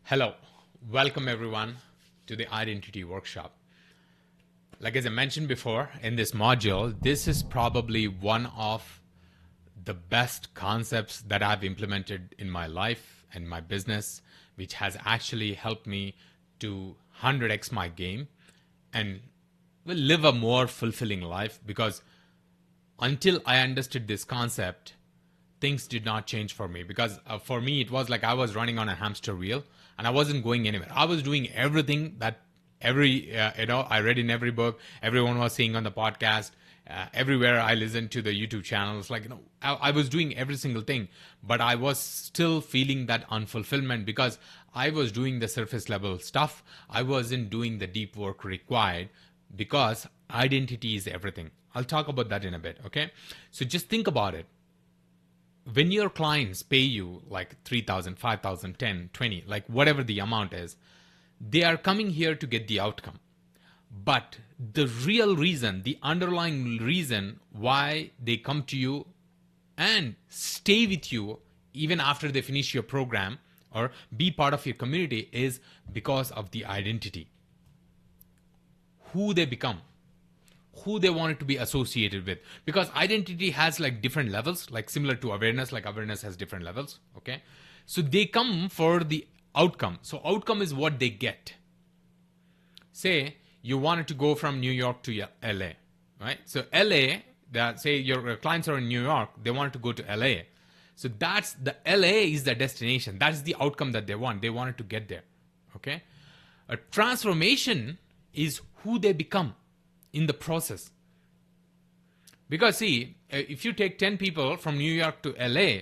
Hello, welcome everyone to the Identity Workshop. Like as I mentioned before in this module, this is probably one of the best concepts that I've implemented in my life and my business, which has actually helped me to 100x my game and will live a more fulfilling life, because until I understood this concept, things did not change for me. Because for me, it was like I was running on a hamster wheel and I wasn't going anywhere. I was doing everything that I read in every book, everyone was saying on the podcast, everywhere I listened to the YouTube channels. I was doing every single thing, but I was still feeling that unfulfillment because I was doing the surface level stuff. I wasn't doing the deep work required, because identity is everything. I'll talk about that in a bit, okay? So just think about it. When your clients pay you like 3,000, 5,000, 10, 20, like whatever the amount is, they are coming here to get the outcome. But the real reason, the underlying reason why they come to you and stay with you even after they finish your program or be part of your community is because of the identity. Who they become, who they wanted to be associated with. Because identity has like different levels, like similar to awareness, like awareness has different levels, okay? So they come for the outcome. So outcome is what they get. Say you wanted to go from New York to LA, right? So LA, say your clients are in New York, they wanted to go to LA. So that's the LA is the destination. That's the outcome that they want. They wanted to get there, okay? A transformation is who they become in the process. Because see, if you take 10 people from New York to LA,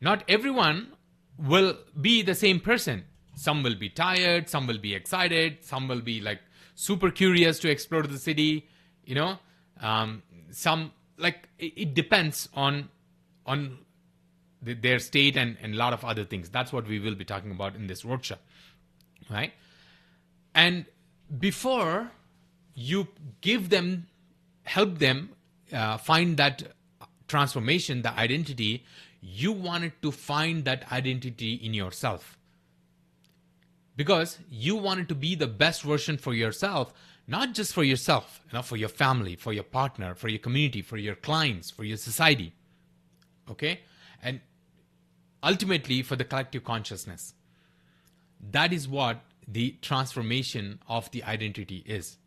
not everyone will be the same person. Some will be tired, some will be excited, some will be like super curious to explore the city, some like it depends on their state and a lot of other things. That's what we will be talking about in this workshop, right? And before you help them find that transformation, the identity, you wanted to find that identity in yourself. Because you wanted to be the best version for yourself, not just for yourself, for your family, for your partner, for your community, for your clients, for your society. Okay? And ultimately for the collective consciousness. That is what the transformation of the identity is.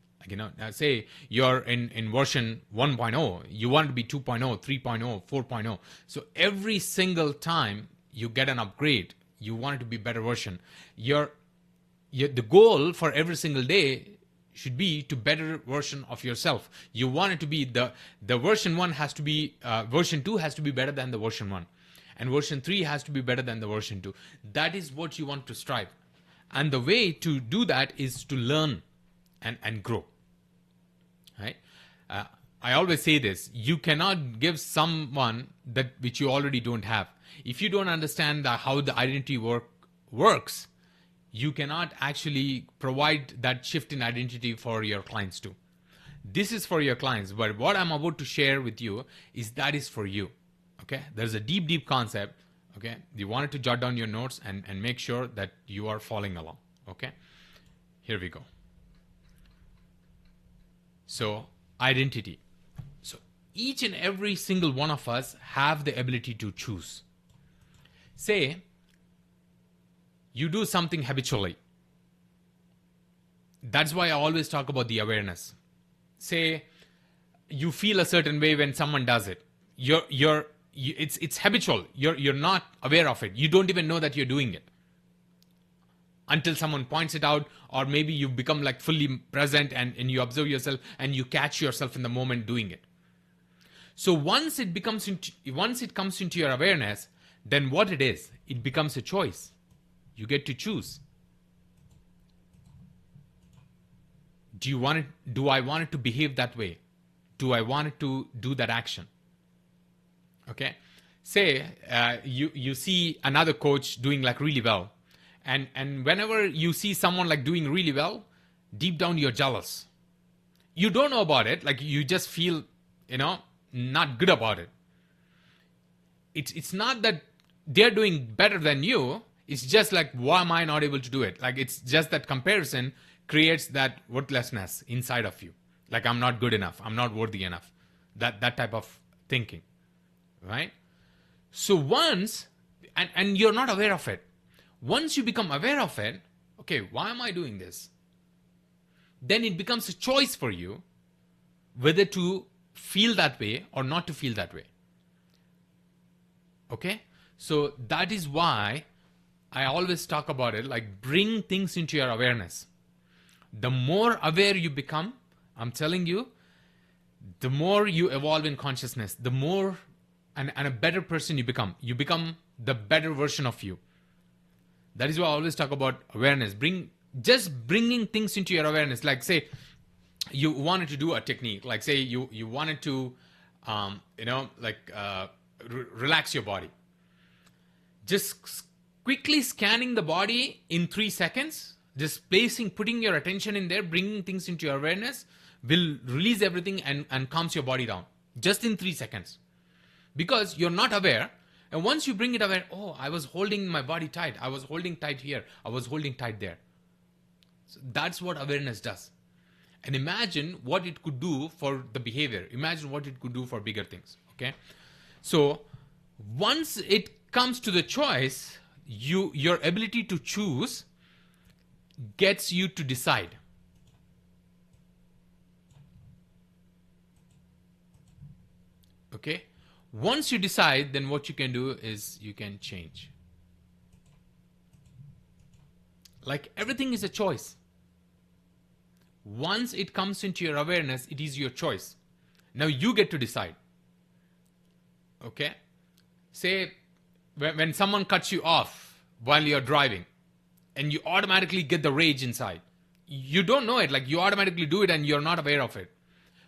Say you're in version 1.0, you want to be 2.0, 3.0, 4.0. So every single time you get an upgrade, you want it to be a better version. The goal for every single day should be to better version of yourself. You want it to be the version 1 has to be, version 2 has to be better than the version 1. And version 3 has to be better than the version 2. That is what you want to strive. And the way to do that is to learn and grow. Right? I always say this: you cannot give someone that which you already don't have. If you don't understand how the identity works, you cannot actually provide that shift in identity for your clients too. This is for your clients, but what I'm about to share with you is for you. Okay? There's a deep concept. Okay? You wanted to jot down your notes and make sure that you are following along. Okay? Here we go. So, identity. So, each and every single one of us have the ability to choose. Say, you do something habitually. That's why I always talk about the awareness. Say, you feel a certain way when someone does it. It's habitual. You're not aware of it. You don't even know that you're doing it until someone points it out, or maybe you become like fully present and you observe yourself and you catch yourself in the moment doing it. So once it comes into your awareness, then what it is, it becomes a choice. You get to choose. Do I want it to behave that way? Do I want it to do that action? Okay. Say you see another coach doing like really well. And whenever you see someone like doing really well, deep down you're jealous. You don't know about it, like you just feel, not good about it. It's not that they're doing better than you. It's just like, why am I not able to do it? Like, it's just that comparison creates that worthlessness inside of you. Like, I'm not good enough. I'm not worthy enough. That type of thinking, right? So once, and you're not aware of it. Once you become aware of it, okay, why am I doing this? Then it becomes a choice for you whether to feel that way or not to feel that way. Okay? So that is why I always talk about it, like bring things into your awareness. The more aware you become, I'm telling you, the more you evolve in consciousness, the more and a better person you become. You become the better version of you. That is why I always talk about awareness. Just bringing things into your awareness. Like say, you wanted to do a technique. Like say you wanted to, relax your body. Just quickly scanning the body in 3 seconds, just putting your attention in there, bringing things into your awareness will release everything and calms your body down. Just in 3 seconds. Because you're not aware. And once you bring it aware, oh, I was holding my body tight. I was holding tight here. I was holding tight there. So that's what awareness does. And imagine what it could do for the behavior. Imagine what it could do for bigger things. Okay. So once it comes to the choice, your ability to choose gets you to decide. Okay. Once you decide, then what you can do is you can change. Like everything is a choice. Once it comes into your awareness, it is your choice. Now you get to decide. Okay? Say when someone cuts you off while you're driving and you automatically get the rage inside. You don't know it, like you automatically do it and you're not aware of it.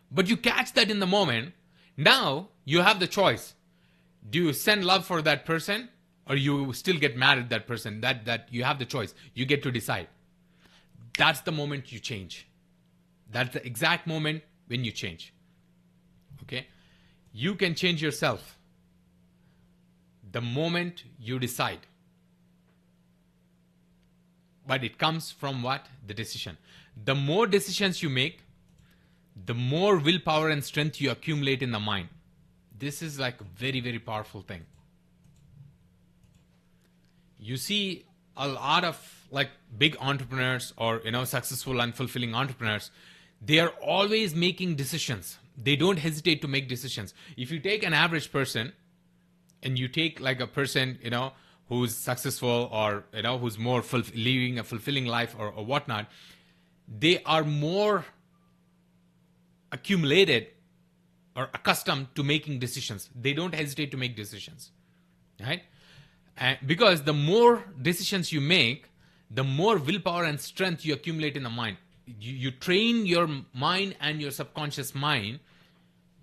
But you catch that in the moment. Now you have the choice. Do you send love for that person or you still get mad at that person? That you have the choice. You get to decide. That's the moment you change. That's the exact moment when you change. Okay? You can change yourself the moment you decide. But it comes from what? The decision. The more decisions you make, the more willpower and strength you accumulate in the mind. This is like a very, very powerful thing. You see a lot of like big entrepreneurs or, successful and fulfilling entrepreneurs, they are always making decisions. They don't hesitate to make decisions. If you take an average person and you take like a person, who's successful or, who's more living a fulfilling life or whatnot, they are more accumulated or accustomed to making decisions. They don't hesitate to make decisions, right? And because the more decisions you make, the more willpower and strength you accumulate in the mind. You train your mind and your subconscious mind,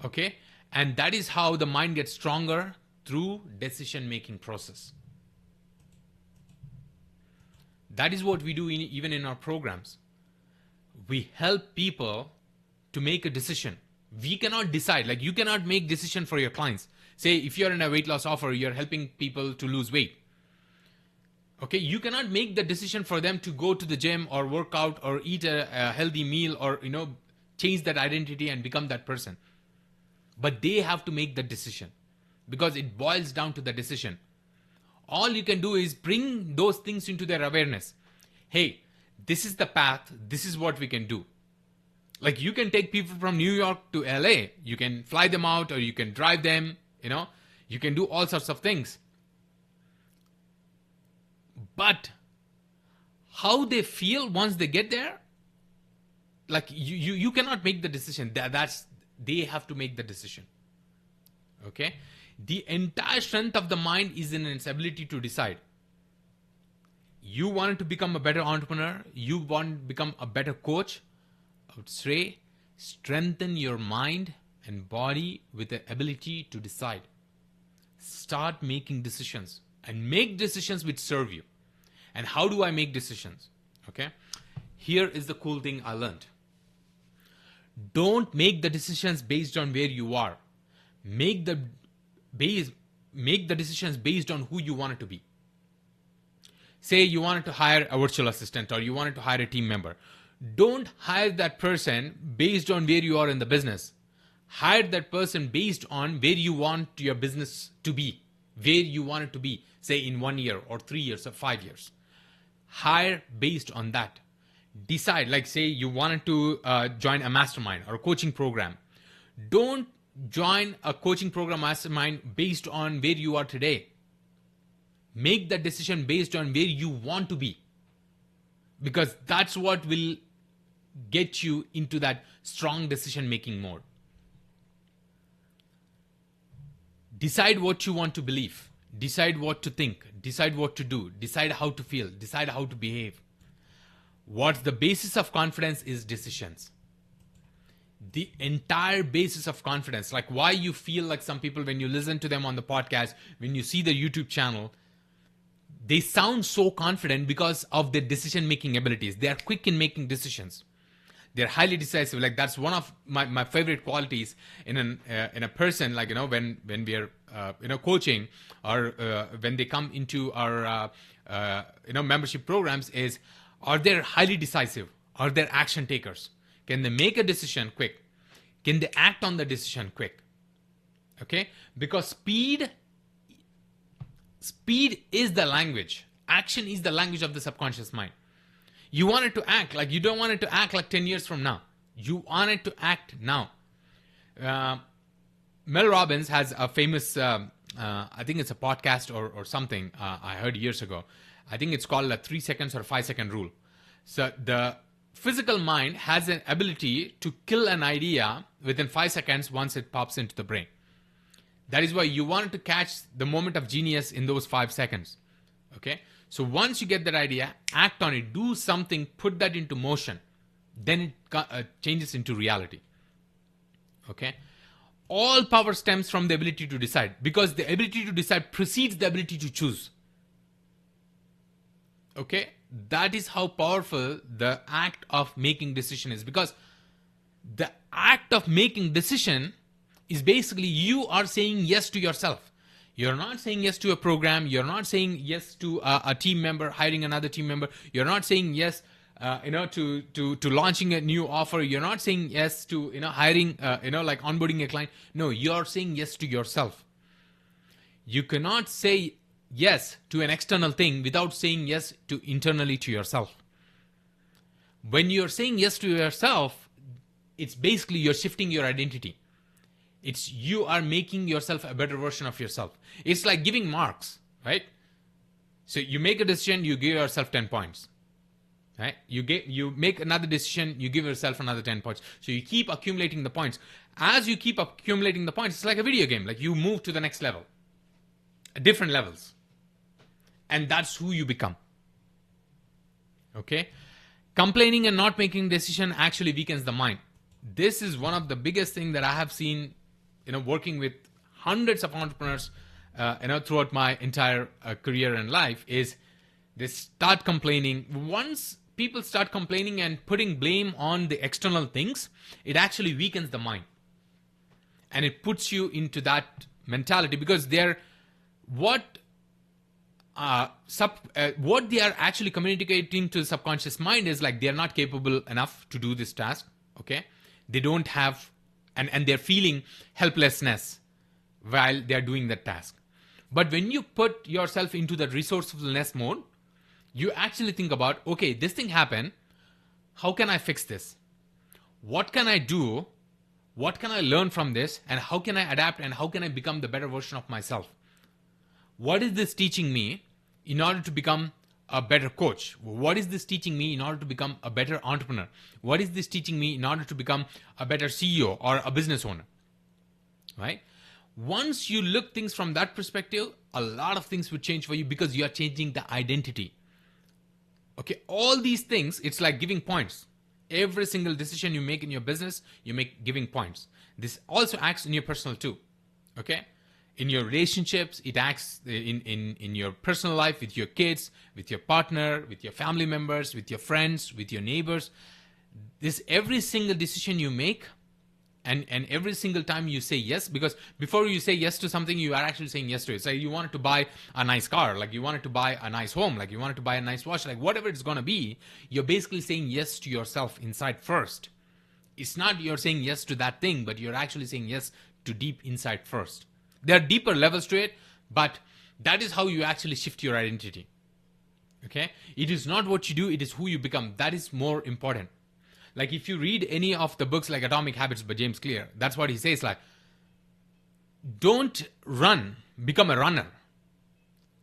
okay? And that is how the mind gets stronger through decision-making process. That is what we do even in our programs. We help people to make a decision. We cannot decide. Like you cannot make decision for your clients. Say if you're in a weight loss offer, you're helping people to lose weight. Okay, you cannot make the decision for them to go to the gym or work out or eat a healthy meal or, change that identity and become that person. But they have to make the decision because it boils down to the decision. All you can do is bring those things into their awareness. Hey, this is the path. This is what we can do. Like you can take people from New York to LA. You can fly them out or you can drive them, you can do all sorts of things. But how they feel once they get there, like you cannot make the decision. They have to make the decision. Okay? The entire strength of the mind is in its ability to decide. You want to become a better entrepreneur, you want to become a better coach, I would say strengthen your mind and body with the ability to decide. Start making decisions and make decisions which serve you. And how do I make decisions? Okay. Here is the cool thing I learned. Don't make the decisions based on where you are. Make the decisions based on who you want it to be. Say you wanted to hire a virtual assistant or you wanted to hire a team member. Don't hire that person based on where you are in the business. Hire that person based on where you want your business to be, where you want it to be, say in 1 year or 3 years or 5 years. Hire based on that. Decide, like say you wanted to join a mastermind or a coaching program. Don't join a coaching program mastermind based on where you are today. Make that decision based on where you want to be, because that's what will get you into that strong decision-making mode. Decide what you want to believe. Decide what to think. Decide what to do. Decide how to feel. Decide how to behave. What's the basis of confidence is decisions. The entire basis of confidence, like why you feel like some people when you listen to them on the podcast, when you see their YouTube channel, they sound so confident because of their decision-making abilities. They are quick in making decisions. They're highly decisive. Like that's one of my favorite qualities in a person. Like when we are coaching or when they come into our membership programs, is are they highly decisive? Are they action takers? Can they make a decision quick? Can they act on the decision quick? Okay, because speed is the language. Action is the language of the subconscious mind. You want it to act like you don't want it to act like 10 years from now. You want it to act now. Mel Robbins has a famous, I think it's a podcast or something I heard years ago. I think it's called a 3 seconds or 5 second rule. So the physical mind has an ability to kill an idea within 5 seconds once it pops into the brain. That is why you want to catch the moment of genius in those 5 seconds. Okay? So once you get that idea, act on it, do something, put that into motion. Then it changes into reality. Okay? All power stems from the ability to decide, because the ability to decide precedes the ability to choose. Okay? That is how powerful the act of making decision is, because the act of making decision is basically you are saying yes to yourself. You're not saying yes to a program. You're not saying yes to a team member, hiring another team member. You're not saying yes, to launching a new offer. You're not saying yes to, hiring, like onboarding a client. No, you're saying yes to yourself. You cannot say yes to an external thing without saying yes to internally to yourself. When you're saying yes to yourself, it's basically you're shifting your identity. It's you are making yourself a better version of yourself. It's like giving marks, right? So you make a decision, you give yourself 10 points. Right? You make another decision, you give yourself another 10 points. So you keep accumulating the points. As you keep accumulating the points, it's like a video game. Like you move to the next level. Different levels. And that's who you become. Okay? Complaining and not making decision actually weakens the mind. This is one of the biggest things that I have seen, working with hundreds of entrepreneurs, throughout my entire career and life, is they start complaining. Once people start complaining and putting blame on the external things, it actually weakens the mind. And it puts you into that mentality, because what they are actually communicating to the subconscious mind is like they're not capable enough to do this task. Okay? They don't have, and they're feeling helplessness while they're doing that task. But when you put yourself into the resourcefulness mode, you actually think about, okay, this thing happened. How can I fix this? What can I do? What can I learn from this? And how can I adapt? And how can I become the better version of myself? What is this teaching me in order to become a better coach? What is this teaching me in order to become a better entrepreneur? What is this teaching me in order to become a better CEO or a business owner? Right? Once you look things from that perspective, a lot of things would change for you, because you are changing the identity. Okay, all these things, it's like giving points. Every single decision you make in your business, you make giving points. This also acts in your personal too. Okay? In your relationships, it acts in your personal life, with your kids, with your partner, with your family members, with your friends, with your neighbors. Every single decision you make And every single time you say yes, because before you say yes to something, you are actually saying yes to it. So you wanted to buy a nice car, like you wanted to buy a nice home, like you wanted to buy a nice watch, like whatever it's going to be, you're basically saying yes to yourself inside first. It's not you're saying yes to that thing, but you're actually saying yes to deep inside first. There are deeper levels to it, but that is how you actually shift your identity. Okay? It is not what you do, it is who you become. That is more important. Like if you read any of the books like Atomic Habits by James Clear, that's what he says, like, don't run, become a runner.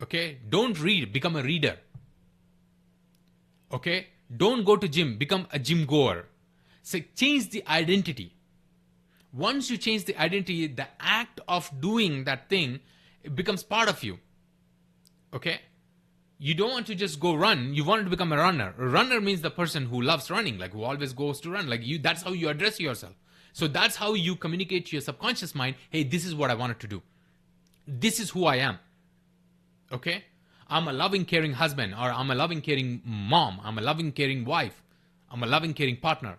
Okay? Don't read, become a reader. Okay? Don't go to gym, become a gym goer. So change the identity. Once you change the identity, the act of doing that thing, it becomes part of you. Okay? You don't want to just go run. You want to become a runner. A runner means the person who loves running, like who always goes to run. Like you, that's how you address yourself. So that's how you communicate to your subconscious mind, hey, this is what I wanted to do. This is who I am. Okay? I'm a loving, caring husband, or I'm a loving, caring mom. I'm a loving, caring wife. I'm a loving, caring partner.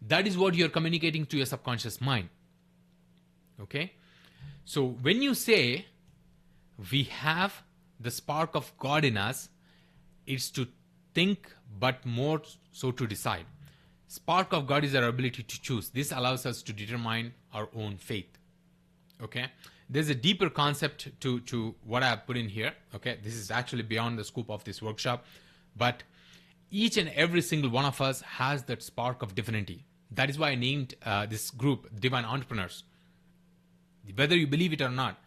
That is what you're communicating to your subconscious mind. Okay? So when you say, we have the spark of God in us, it's to think, but more so to decide. Spark of God is our ability to choose. This allows us to determine our own faith. Okay? There's a deeper concept to what I have put in here. Okay? This is actually beyond the scope of this workshop. But each and every single one of us has that spark of divinity. That is why I named this group Divine Entrepreneurs. Whether you believe it or not,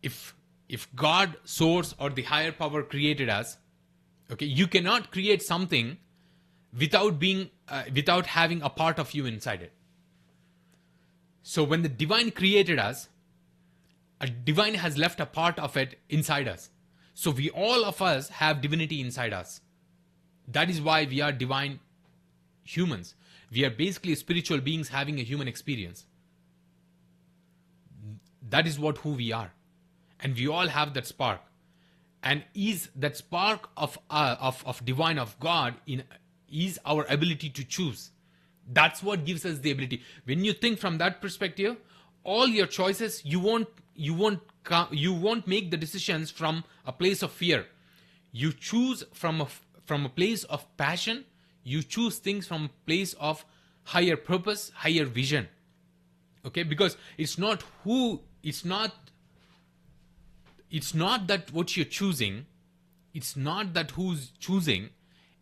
if God, source, or the higher power created us, okay, you cannot create something without having a part of you inside it. So when the divine created us, a divine has left a part of it inside us. So all of us have divinity inside us. That is why we are divine humans. We are basically spiritual beings having a human experience. That is who we are. And we all have that spark. And is that spark of divine, of God, is our ability to choose. That's what gives us the ability. When you think from that perspective, all your choices, you won't make the decisions from a place of fear. You choose from a place of passion. You choose things from a place of higher purpose, higher vision. Okay? Because it's not that what you're choosing, it's not that who's choosing,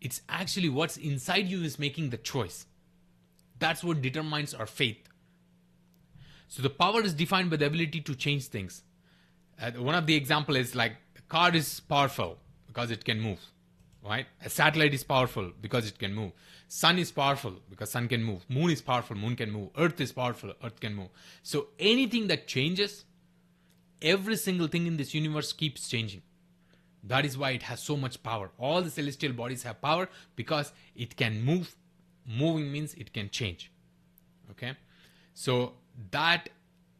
it's actually what's inside you is making the choice. That's what determines our faith. So the power is defined by the ability to change things. One of the example is like a car is powerful because it can move, right? A satellite is powerful because it can move. Sun is powerful because sun can move. Moon is powerful, moon can move. Earth is powerful, earth can move. So anything that changes, every single thing in this universe keeps changing. That is why it has so much power. All the celestial bodies have power because it can move. Moving means it can change. Okay? So that,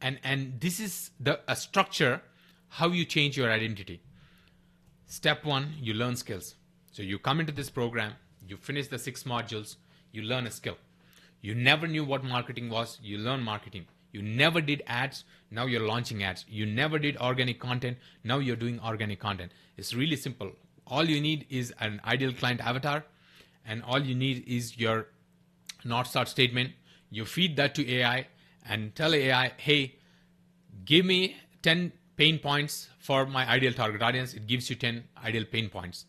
and this is a structure how you change your identity. Step 1, you learn skills. So you come into this program, you finish the 6 modules, you learn a skill. You never knew what marketing was, you learn marketing. You never did ads, now you're launching ads. You never did organic content, now you're doing organic content. It's really simple. All you need is an ideal client avatar, and all you need is your North Star statement. You feed that to AI and tell AI, hey, give me 10 pain points for my ideal target audience. It gives you 10 ideal pain points.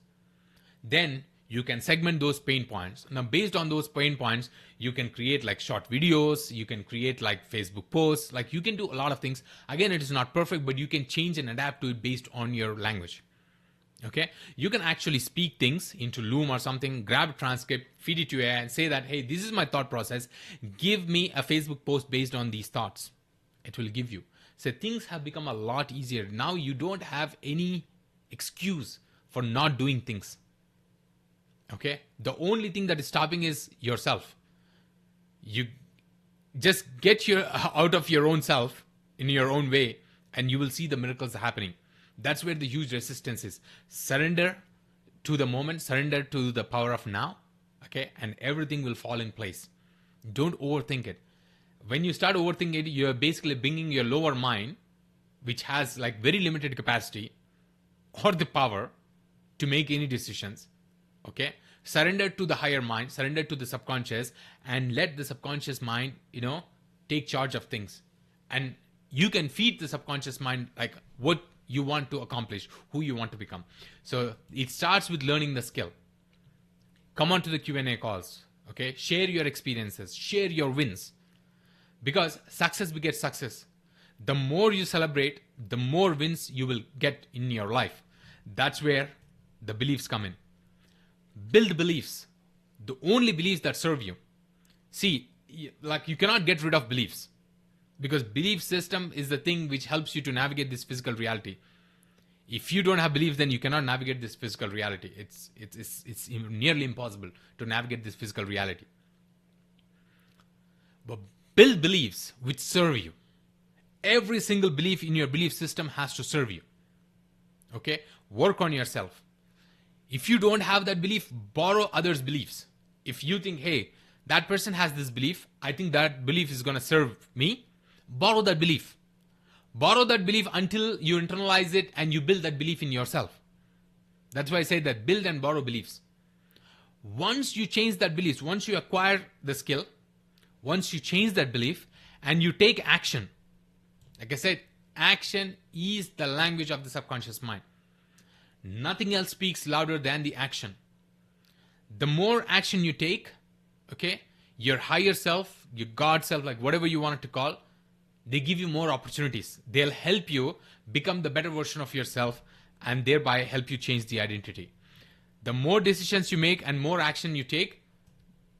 Then you can segment those pain points. Now, based on those pain points, you can create like short videos, you can create like Facebook posts, like you can do a lot of things. Again, it is not perfect, but you can change and adapt to it based on your language. Okay? You can actually speak things into Loom or something, grab a transcript, feed it to AI and say that, hey, this is my thought process. Give me a Facebook post based on these thoughts. It will give you. So things have become a lot easier. Now you don't have any excuse for not doing things. Okay? The only thing that is stopping is yourself. You just get out of your own self in your own way and you will see the miracles happening. That's where the huge resistance is. Surrender to the moment, surrender to the power of now, okay? And everything will fall in place. Don't overthink it. When you start overthinking it, you're basically bringing your lower mind, which has like very limited capacity or the power to make any decisions. Okay, surrender to the higher mind, surrender to the subconscious, and let the subconscious mind, take charge of things. And you can feed the subconscious mind like what you want to accomplish, who you want to become. So it starts with learning the skill. Come on to the Q&A calls. Okay, share your experiences, share your wins, because success begets success. The more you celebrate, the more wins you will get in your life. That's where the beliefs come in. Build beliefs, the only beliefs that serve you. See, like you cannot get rid of beliefs, because belief system is the thing which helps you to navigate this physical reality. If you don't have beliefs, then you cannot navigate this physical reality. It's nearly impossible to navigate this physical reality. But build beliefs which serve you. Every single belief in your belief system has to serve you. Okay? Work on yourself. If you don't have that belief, borrow others' beliefs. If you think, hey, that person has this belief, I think that belief is going to serve me, borrow that belief. Borrow that belief until you internalize it and you build that belief in yourself. That's why I say that build and borrow beliefs. Once you change that belief, once you acquire the skill, once you change that belief and you take action, like I said, action is the language of the subconscious mind. Nothing else speaks louder than the action. The more action you take, okay, your higher self, your God self, like whatever you want it to call, they give you more opportunities. They'll help you become the better version of yourself and thereby help you change the identity. The more decisions you make and more action you take,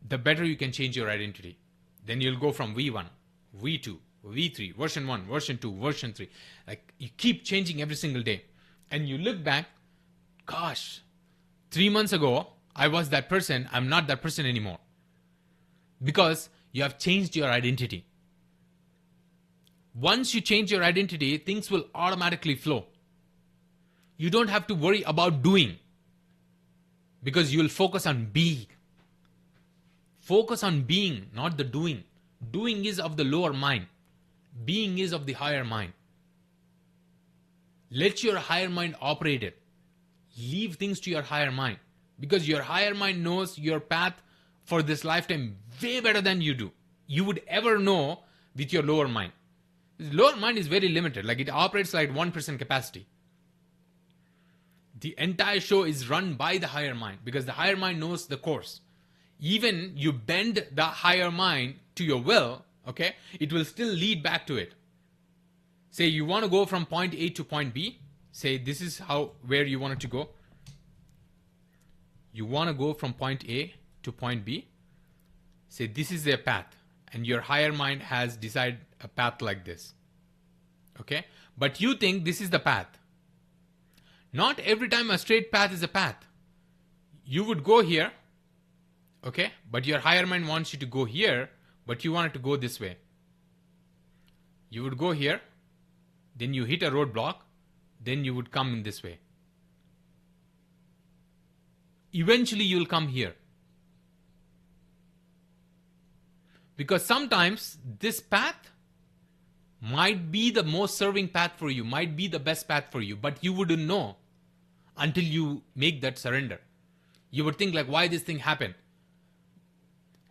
the better you can change your identity. Then you'll go from V1, V2, V3, version 1, version 2, version 3. Like you keep changing every single day. And you look back, gosh, 3 months ago, I was that person. I'm not that person anymore. Because you have changed your identity. Once you change your identity, things will automatically flow. You don't have to worry about doing, because you will focus on being. Focus on being, not the doing. Doing is of the lower mind. Being is of the higher mind. Let your higher mind operate it. Leave things to your higher mind, because your higher mind knows your path for this lifetime way better than you would ever know with your lower mind. The lower mind is very limited. Like it operates like 1% capacity. The entire show is run by the higher mind, because the higher mind knows the course. Even you bend the higher mind to your will, okay, it will still lead back to it. Say you want to go from point A to point B. Say this is where you want it to go. You want to go from point A to point B. Say this is their path. And your higher mind has decided a path like this. Okay? But you think this is the path. Not every time a straight path is a path. You would go here. Okay? But your higher mind wants you to go here. But you want it to go this way. You would go here. Then you hit a roadblock. Then you would come in this way. Eventually you will come here. Because sometimes this path might be the most serving path for you, might be the best path for you, but you wouldn't know until you make that surrender. You would think like, why this thing happened?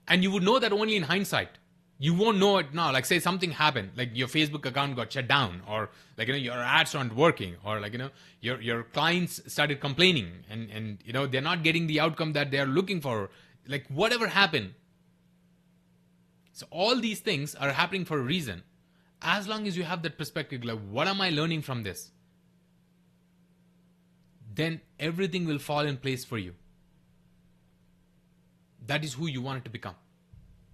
And you would know that only in hindsight. You won't know it now. Like say something happened, like your Facebook account got shut down, or like, your ads aren't working, or like, your clients started complaining and they're not getting the outcome that they're looking for. Like whatever happened. So all these things are happening for a reason. As long as you have that perspective, like what am I learning from this? Then everything will fall in place for you. That is who you want it to become.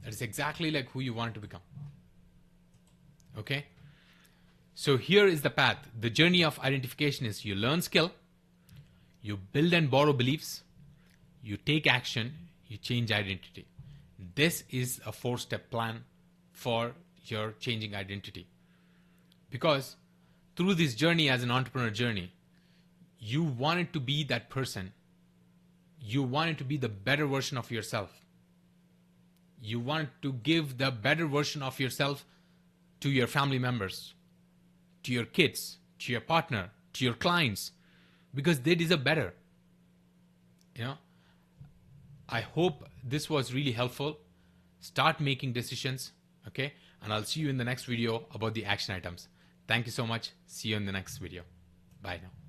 That is exactly like who you want it to become. Okay? So here is the path. The journey of identification is you learn skill, you build and borrow beliefs, you take action, you change identity. This is a 4-step plan for your changing identity. Because through this journey as an entrepreneur journey, you wanted to be that person. You wanted to be the better version of yourself. You want to give the better version of yourself to your family members, to your kids, to your partner, to your clients, because they deserve better. You know, I hope this was really helpful. Start making decisions, okay? And I'll see you in the next video about the action items. Thank you so much. See you in the next video. Bye now.